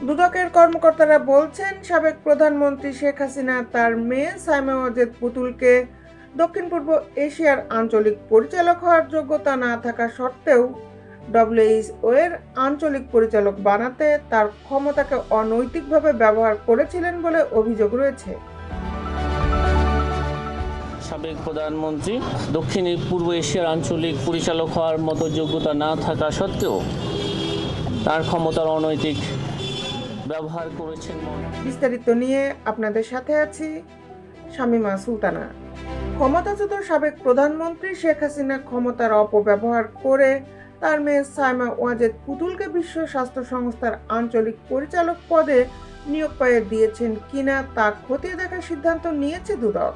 দুদকের কর্মকর্তারা বলছেন, সাবেক প্রধানমন্ত্রী শেখ হাসিনা তার মেয়ে সাইমা ওয়াজেদ পুতুলকে দক্ষিণ পূর্ব এশিয়ার আঞ্চলিক পরিচালক হওয়ার যোগ্যতা না থাকা সত্ত্বেও ডব্লিউএইচও এর আঞ্চলিক পরিচালক বানাতে তার ক্ষমতাকে অনৈতিকভাবে ব্যবহার করেছিলেন বলে অভিযোগ রয়েছে। সাবেক প্রধানমন্ত্রী দক্ষিণ পূর্ব এশিয়ার আঞ্চলিক পরিচালক হওয়ার মতো যোগ্যতা না থাকা সত্ত্বেও তার ক্ষমতার অনৈতিক ব্যবহার করেছেন। বিস্তারিত নিয়ে আপনাদের সাথে আছি শামিমা সুলতানা। ক্ষমতাচ্যুত সাবেক প্রধানমন্ত্রী শেখ হাসিনা ক্ষমতার অপব্যবহার করে তার মেয়ে সাইমা ওয়াজেদ পুতুলকে বিশ্ব স্বাস্থ্য সংস্থার আঞ্চলিক পরিচালক পদে নিয়োগ পাইয়ে দিয়েছেন কিনা তা খতিয়ে দেখার সিদ্ধান্ত নিয়েছে দুদক।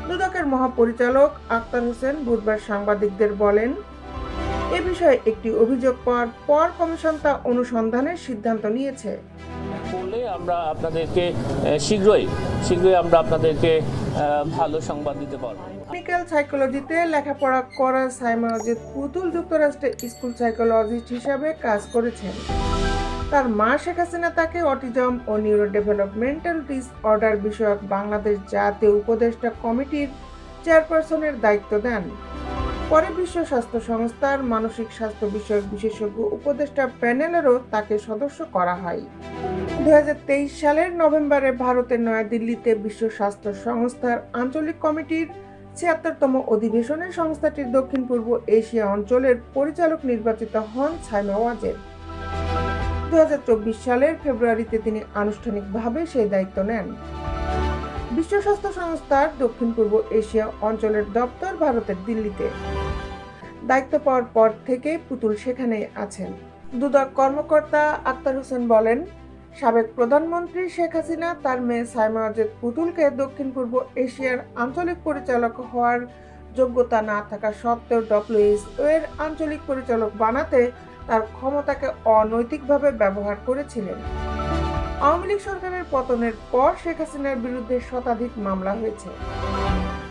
দুদকের মহাপরিচালক আক্তার হোসেন বুধবার সাংবাদিকদের বলেন, এ বিষয়ে একটি অভিযোগ পাওয়ার পর কমিশন তা অনুসন্ধানের সিদ্ধান্ত নিয়েছে। আমরা আপনাদেরকে শীঘ্রই আমরা আপনাদেরকে ভালো সংবাদ দিতে পারব। ক্লিনিক্যাল সাইকোলজিতে লেখাপড়া করা সাইমা ওয়াজেদ পুতুল যুক্তরাষ্ট্রে স্কুল সাইকোলজিস্ট হিসাবে কাজ করেছেন। তার মা শেখ হাসিনা তাকে অটিজম ও নিউরো ডেভেলপমেন্টাল ডিসঅর্ডার বিষয়ক বাংলাদেশ জাতীয় উপদেষ্টা কমিটির চেয়ারপারসনের দায়িত্ব দেন। পরে বিশ্ব স্বাস্থ্য সংস্থার মানসিক স্বাস্থ্য বিষয়ক বিশেষজ্ঞ উপদেষ্টা প্যানেলেরও তাকে সদস্য করা হয়। 2023 সালের নভেম্বরে ভারতের নয়াদিল্লিতে বিশ্ব স্বাস্থ্য সংস্থার আঞ্চলিক কমিটির 76তম অধিবেশনে সংস্থাটির দক্ষিণ পূর্ব এশিয়া অঞ্চলের পরিচালক নির্বাচিত হন সাইমা ওয়াজেদ। 2024 সালের ফেব্রুয়ারিতে তিনি আনুষ্ঠানিকভাবে সেই দায়িত্ব নেন। বিশ্ব স্বাস্থ্য সংস্থার দক্ষিণ পূর্ব এশিয়া অঞ্চলের দপ্তর ভারতের দিল্লিতে। দায়িত্ব পাওয়ার পর থেকে পুতুল সেখানেই আছেন। দুদক কর্মকর্তা আক্তার হোসেন বলেন, সাবেক প্রধানমন্ত্রী শেখ হাসিনা তার মেয়ে সাইমা ওয়াজেদ পুতুলকে দক্ষিণ পূর্ব এশিয়ার আঞ্চলিক পরিচালক হওয়ার যোগ্যতা না থাকা সত্ত্বেও ডব্লিউএইচও এর আঞ্চলিক পরিচালক বানাতে তার ক্ষমতাকে অনৈতিকভাবে ব্যবহার করেছিলেন। আওয়ামী লীগ সরকারের পতনের পর শেখ হাসিনার বিরুদ্ধে শতাধিক মামলা হয়েছে।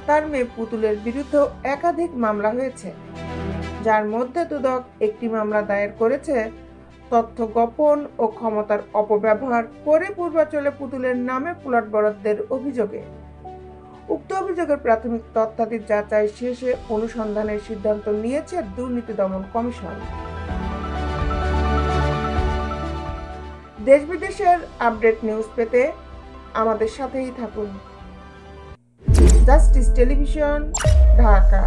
তার মেয়ে পুতুলের বিরুদ্ধেও একাধিক মামলা হয়েছে, যার মধ্যে দুদক একটি মামলা দায়ের করেছে তথ্য গোপন ও ক্ষমতার অপব্যবহার করে পূর্বাঞ্চলে পুতুলের নামে প্লট বরাদ্দের অভিযোগে। উক্ত অভিযোগের প্রাথমিক তথ্যাদি যাচাই শেষে অনুসন্ধানের সিদ্ধান্ত নিয়েছে দুর্নীতি দমন কমিশন। দেশ বিদেশের আপডেট নিউজ পেতে আমাদের সাথেই থাকুন। Justice television, Dhaka.